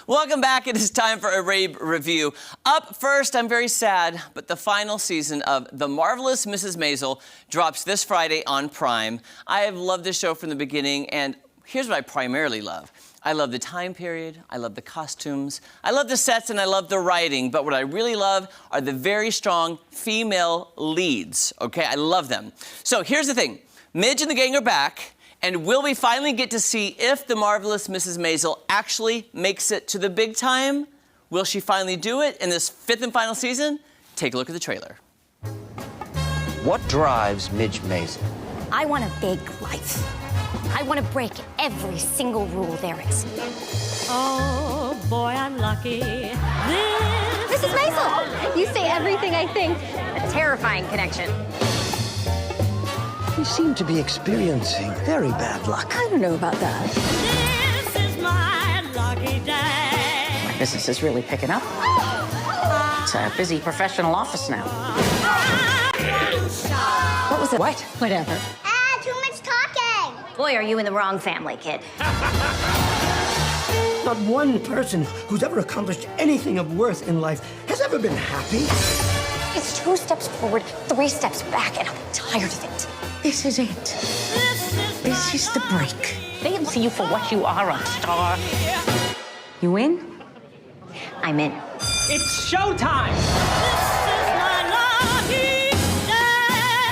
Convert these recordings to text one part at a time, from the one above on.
Welcome back. It is time for a Rabe review. Up first, I'm very sad, but the final season of The Marvelous Mrs. Maisel drops this Friday on Prime. I have loved this show from the beginning, and here's what I primarily love. I love the time period, I love the costumes, I love the sets, and I love the writing, but what I really love are the very strong female leads, okay? I love them. So here's the thing. Midge and the gang are back, and will we finally get to see if the Marvelous Mrs. Maisel actually makes it to the big time? Will she finally do it in this 5th and final season? Take a look at the trailer. What drives Midge Maisel? I want a big life. I want to break every single rule there is. Oh, boy, I'm lucky. Mrs. Maisel! You say everything I think. A terrifying connection. You seem to be experiencing very bad luck. I don't know about that. This is my lucky day. My business is really picking up. It's a busy professional office now. What was it? What? Whatever. Too much talking. Boy, are you in the wrong family, kid. Not one person who's ever accomplished anything of worth in life has ever been happy. It's 2 steps forward, 3 steps back, and I'm tired of it. This is it. This is the break. They can see you for what you are, a star. You in? I'm in. It's showtime!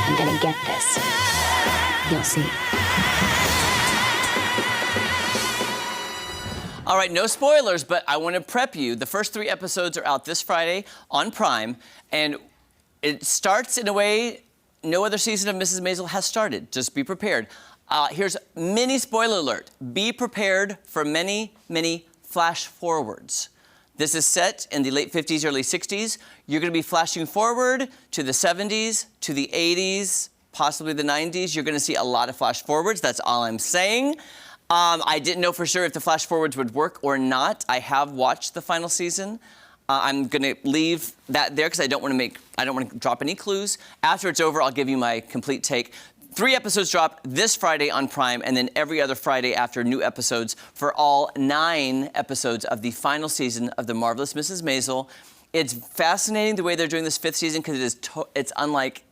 I'm gonna get this. You'll see. All right, no spoilers, but I want to prep you. The first 3 episodes are out this Friday on Prime, and it starts in a way no other season of Mrs. Maisel has started. Just be prepared. Here's mini spoiler alert. Be prepared for many, many flash forwards. This is set in the late 50s, early 60s. You're going to be flashing forward to the 70s, to the 80s, possibly the 90s. You're going to see a lot of flash forwards. That's all I'm saying. I didn't know for sure if the flash forwards would work or not. I have watched the final season. I'm going to leave that there because I don't want to drop any clues. After it's over, I'll give you my complete take. 3 episodes drop this Friday on Prime, and then every other Friday after new episodes for all 9 episodes of the final season of The Marvelous Mrs. Maisel. It's fascinating the way they're doing this 5th season because it's unlike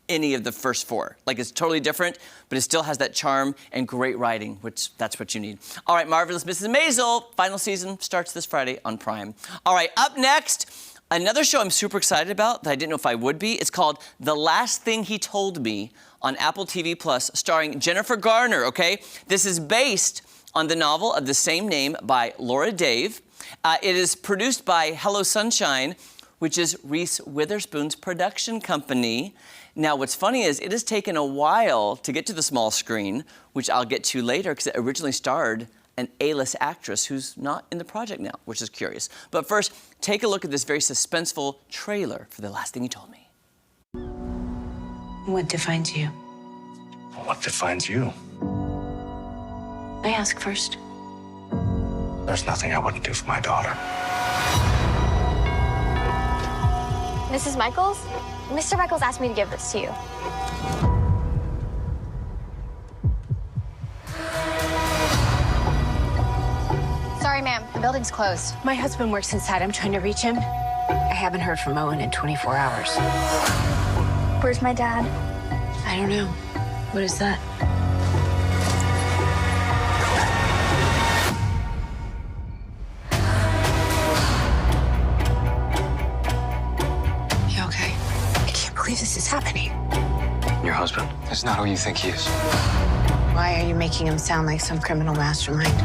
any of the first 4. Like, it's totally different, but it still has that charm and great writing, which that's what you need. All right, Marvelous Mrs. Maisel, final season starts this Friday on Prime. All right, up next, another show I'm super excited about that I didn't know if I would be. It's called The Last Thing He Told Me on Apple TV+, starring Jennifer Garner, okay? This is based on the novel of the same name by Laura Dave. It is produced by Hello Sunshine, which is Reese Witherspoon's production company. Now, what's funny is it has taken a while to get to the small screen, which I'll get to later because it originally starred an A-list actress who's not in the project now, which is curious. But first, take a look at this very suspenseful trailer for The Last Thing He Told Me. What defines you? What defines you? I ask first. There's nothing I wouldn't do for my daughter. Mrs. Michaels? Mr. Michaels asked me to give this to you. Sorry, ma'am. The building's closed. My husband works inside. I'm trying to reach him. I haven't heard from Owen in 24 hours. Where's my dad? I don't know. What is that? You okay? I can't believe this is happening. Your husband is not who you think he is. Why are you making him sound like some criminal mastermind?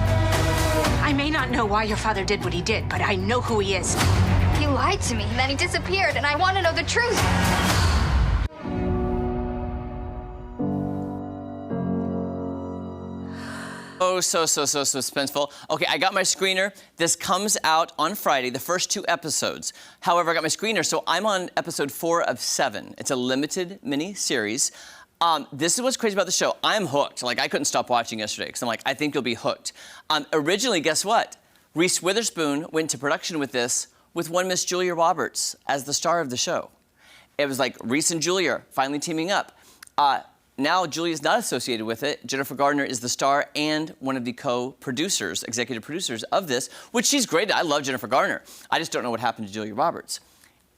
I may not know why your father did what he did, but I know who he is. He lied to me, and then he disappeared, and I want to know the truth. Oh, so suspenseful. Okay, I got my screener. This comes out on Friday, the first 2 episodes. However, I got my screener, so I'm on episode 4 of 7. It's a limited mini-series. This is what's crazy about the show. I'm hooked. Like, I couldn't stop watching yesterday because I'm like, I think you'll be hooked. Originally, guess what? Reese Witherspoon went to production with this with one Miss Julia Roberts as the star of the show. It was like Reese and Julia finally teaming up. now Julia's not associated with it. Jennifer Gardner is the star and one of the co-producers, executive producers of this, which she's great at. I love Jennifer Gardner. I just don't know what happened to Julia Roberts.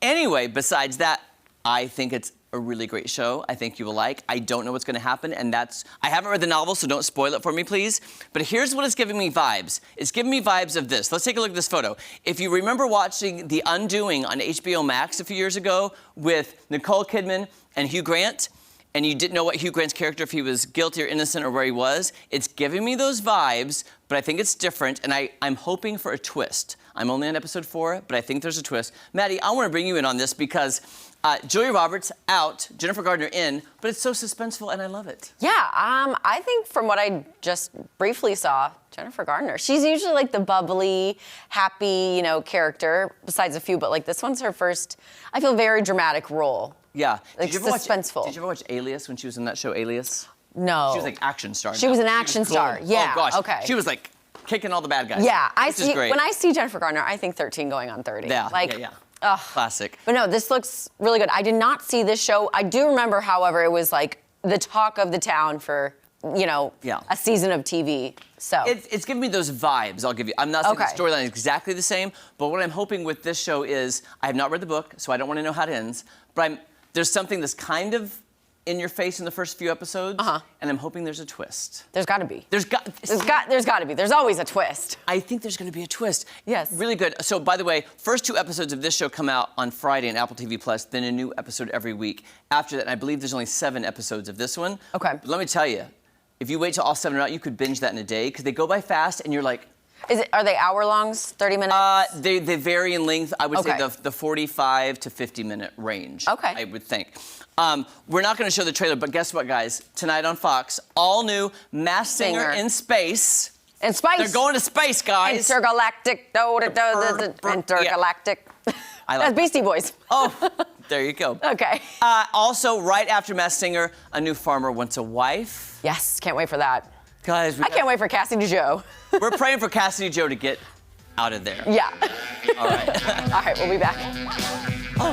Anyway, besides that, I think it's a really great show. I think you will like. I don't know what's going to happen, and I haven't read the novel, so don't spoil it for me, please. But here's what it's giving me vibes. It's giving me vibes of this. Let's take a look at this photo. If you remember watching The Undoing on HBO Max a few years ago with Nicole Kidman and Hugh Grant, and you didn't know what Hugh Grant's character, if he was guilty or innocent or where he was, it's giving me those vibes, but I think it's different, and I'm hoping for a twist. I'm only on episode 4, but I think there's a twist. Maddie, I want to bring you in on this because Julia Roberts out, Jennifer Gardner in, but it's so suspenseful, and I love it. Yeah, I think from what I just briefly saw, Jennifer Gardner, she's usually like the bubbly, happy, character, besides a few, but like this one's her first, I feel, very dramatic role. Yeah. Like suspenseful. Did you ever watch Alias when she was in that show, Alias? No. She was like action star. She was an action star, yeah. Oh, gosh. Okay. She was like kicking all the bad guys. Yeah, Is great. When I see Jennifer Gardner, I think 13 going on 30. Yeah, like, yeah. Ugh. Classic. But no, this looks really good. I did not see this show. I do remember, however, it was like the talk of the town for, a season of TV. So it's giving me those vibes, I'll give you. I'm not saying the storyline is exactly the same, but what I'm hoping with this show is, I have not read the book, so I don't want to know how it ends, but there's something that's kind of in your face in the first few episodes, and I'm hoping there's a twist. There's got to be. There's got to be. There's always a twist. I think there's going to be a twist. Yes. Really good. So, by the way, first 2 episodes of this show come out on Friday on Apple TV+, then a new episode every week. After that, I believe there's only 7 episodes of this one. Okay. But let me tell you, if you wait till all 7 are out, you could binge that in a day, because they go by fast, and you're like... Are they hour-longs, 30 minutes? They vary in length. I would say the 45 to 50-minute range, I would think. We're not going to show the trailer, but guess what, guys? Tonight on Fox, all new Masked Singer in space. In space. They're going to space, guys. Intergalactic. Intergalactic. I like That's Beastie Boys. Oh, there you go. Okay. Also, right after Masked Singer, A New Farmer Wants a Wife. Yes, can't wait for that. Guys, I can't wait for Cassidy Joe. We're praying for Cassidy Joe to get out of there. Yeah. All right. All right, we'll be back. Oh.